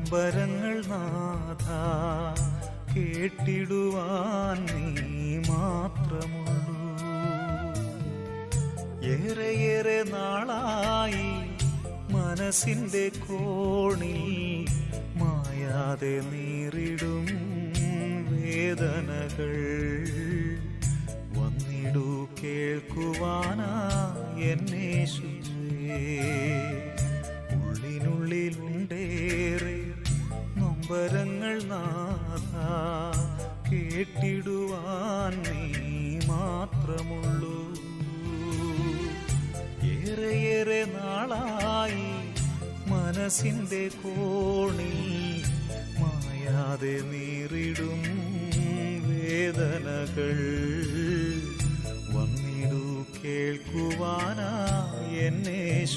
നൊമ്പരങ്ങൾ നാഥ കേട്ടിടുവാൻ നീ മാത്രമുള്ളൂ. ഏറെയേറെ നാളായി മനസ്സിന്റെ കോണിൽ മായാതെ നീറിടും വേദനകൾ വന്നിടൂ കേൾക്കുവാനാ എന്നേശുവേ. ഉള്ളിനുള്ളിലുണ്ടേറെ നൊമ്പരങ്ങൾ നാഥ കേട്ടിടുവാൻ നീ മാത്രമുള്ളൂ. ഏറെയേറെ നാളായി മനസ്സിന്റെ കോണിൽ മായാതെ നീറിടും വേദനകൾ വന്നിടൂ കേൾക്കുവാനാ എന്നേശു.